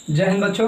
जय हिंद बच्चों,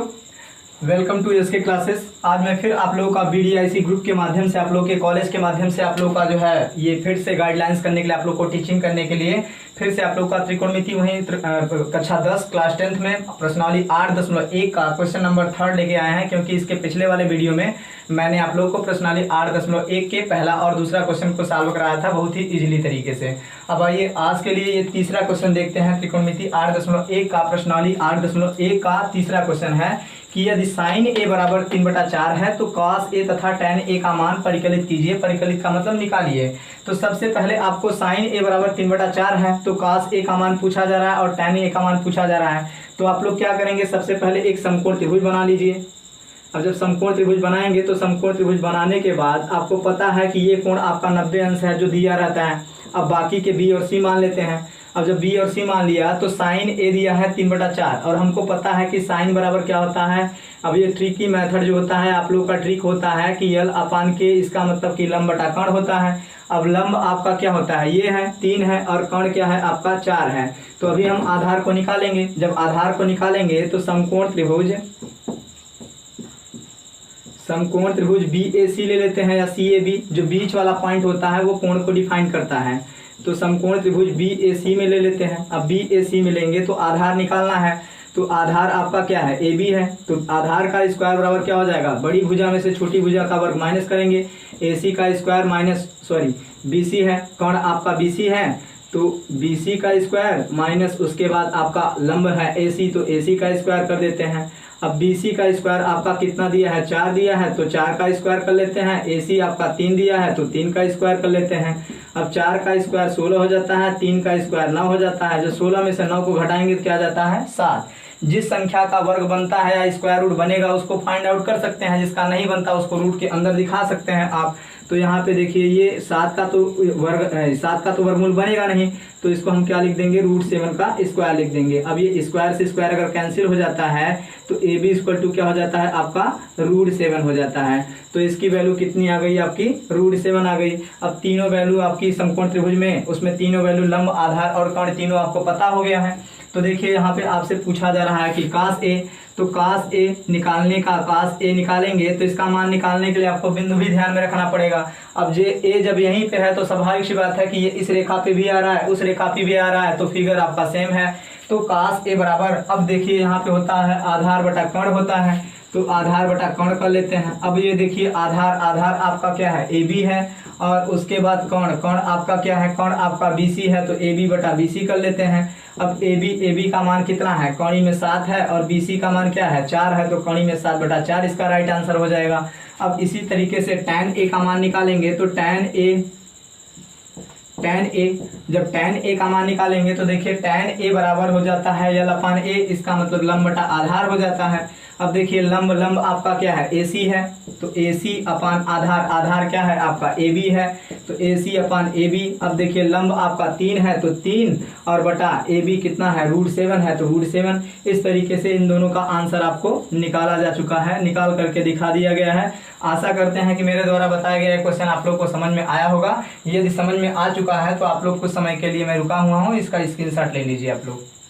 welcome to SK classes. आज मैं फिर आप लोगों का बीडीआईसी ग्रुप के माध्यम से, आप लोगों के कॉलेज के माध्यम से आप लोगों का जो है ये फिर से गाइडलाइंस करने के लिए, आप लोग को टीचिंग करने के लिए फिर से आप लोग का त्रिकोणमिति वहीं कक्षा 10 क्लास 10th में प्रश्नावली 8.1 का क्वेश्चन नंबर 3 लेके आए हैं। क्योंकि इसके पिछले वाले वीडियो में मैंने आप लोगों को प्रश्नावली 8.1 के पहला और दूसरा क्वेश्चन को सॉल्व कराया था बहुत ही इजीली तरीके से। अब आइए आज के लिए ये तीसरा क्वेश्चन देखते हैं। त्रिकोणमिति 8.1 का प्रश्नावली 8.1 का तीसरा क्वेश्चन है कि यदि साइन ए बराबर 3/4 है तो कॉस ए तथा tan ए का मान परिकलित कीजिए। परिकलित का मतलब निकालिए। तो सबसे पहले आपको साइन ए बराबर 3/4 है तो कॉस ए का मान पूछा जा रहा है और tan ए का मान पूछा जा रहा है। तो आप लोग क्या करेंगे, सबसे पहले एक समकोण त्रिभुज बना लीजिए। अब जब समकोण त्रिभुज बनाएंगे तो समकोण त्रिभुज बनाने के बाद आपको पता है कि ये कोण आपका 90 अंश है जो दिया रहता है। अब बाकी के बी और सी मान लेते हैं। अब जब बी और सी मान लिया तो साइन ए दिया है 3/4 और हमको पता है कि साइन बराबर क्या होता है। अब ये ट्रिकी मेथड जो होता है, आप लोगों का ट्रिक होता है कि यल अपान के, इसका मतलब कि लंब बटा कर्ण होता है। अब लंब आपका क्या होता है, ये है 3 है और कर्ण क्या है आपका 4 है। तो अभी हम आधार को निकालेंगे। जब आधार को निकालेंगे तो समकोण त्रिभुज बी ए सी ले लेते हैं या सी ए बी, जो बीच वाला पॉइंट होता है वो कोण को डिफाइन करता है। तो समकोण त्रिभुज बी ए सी में ले लेते हैं। अब बी ए सी में लेंगे तो आधार निकालना है। तो आधार आपका क्या है, ए बी है। तो आधार का स्क्वायर बराबर क्या हो जाएगा, बड़ी भुजा में से छोटी भुजा का वर्ग माइनस करेंगे। ए सी का स्क्वायर बी सी है, कर्ण आपका बी सी है तो बी सी का स्क्वायर माइनस उसके बाद आपका लंब है ए सी, तो ए सी का स्क्वायर कर देते हैं। अब बी सी का स्क्वायर आपका कितना दिया है, 4 दिया है तो 4 का स्क्वायर कर लेते हैं। ए सी आपका 3 दिया है तो 3 का स्क्वायर कर लेते हैं। अब 4 का स्क्वायर 16 हो जाता है, 3 का स्क्वायर 9 हो जाता है। जो 16 में से 9 को घटाएंगे तो क्या जाता है 7। जिस संख्या का वर्ग बनता है या स्क्वायर रूट बनेगा उसको फाइंड आउट कर सकते हैं, जिसका नहीं बनता उसको रूट के अंदर दिखा सकते हैं आप। तो यहाँ पे देखिए ये 7 का तो वर्गमूल बनेगा नहीं, तो इसको हम क्या लिख देंगे, √7 का स्क्वायर लिख देंगे। अब ये स्क्वायर से स्क्वायर अगर कैंसिल हो जाता है तो ए बी इक्वल टू क्या हो जाता है आपका √7 हो जाता है। तो इसकी वैल्यू कितनी आ गई आपकी, √7 आ गई। अब तीनों वैल्यू आपकी समकोण त्रिभुज में, उसमें तीनों वैल्यू लंब, आधार और कर्ण तीनों आपको पता हो गया है। तो देखिए यहाँ पे आपसे पूछा जा रहा है कि कास ए, तो कास ए निकालेंगे तो इसका मान निकालने के लिए आपको बिंदु भी ध्यान में रखना पड़ेगा। अब जे ए जब यहीं पे है तो स्वाभाविक सी बात है कि ये इस रेखा पे भी आ रहा है, उस रेखा पे भी आ रहा है, तो फिगर आपका सेम है। तो कास ए बराबर, अब देखिए यहाँ पे होता है आधार बटा कर्ण होता है, तो आधार बटा कर्ण कर लेते हैं। अब ये देखिए आधार आपका क्या है, ए बी है और उसके बाद कर्ण आपका क्या है, कर्ण आपका बी सी है, तो ए बी बटा बी सी कर लेते हैं। अब ए बी का मान कितना है, कणी में 7 है और बी सी का मान क्या है 4 है, तो कणी में 7/4 इसका राइट आंसर हो जाएगा। अब इसी तरीके से tan ए का मान निकालेंगे तो tan ए जब tan ए का मान निकालेंगे तो देखिए tan ए बराबर हो जाता है यल अपान ए, इसका मतलब लंब बटा आधार हो जाता है। अब देखिए लंब आपका क्या है, ए सी है, तो ए सी अपान आधार क्या है आपका ए बी है, तो ए सी अपान ए बी। अब देखिए लंब आपका 3 है तो 3 और बटा ए बी कितना है √7 है, तो √7। इस तरीके से इन दोनों का आंसर आपको निकाला जा चुका है, निकाल करके दिखा दिया गया है। आशा करते हैं कि मेरे द्वारा बताया गया क्वेश्चन आप लोग को समझ में आया होगा। यदि समझ में आ चुका है तो आप लोग कुछ समय के लिए मैं रुका हुआ हूँ, इसका स्क्रीनशॉट ले लीजिए आप लोग।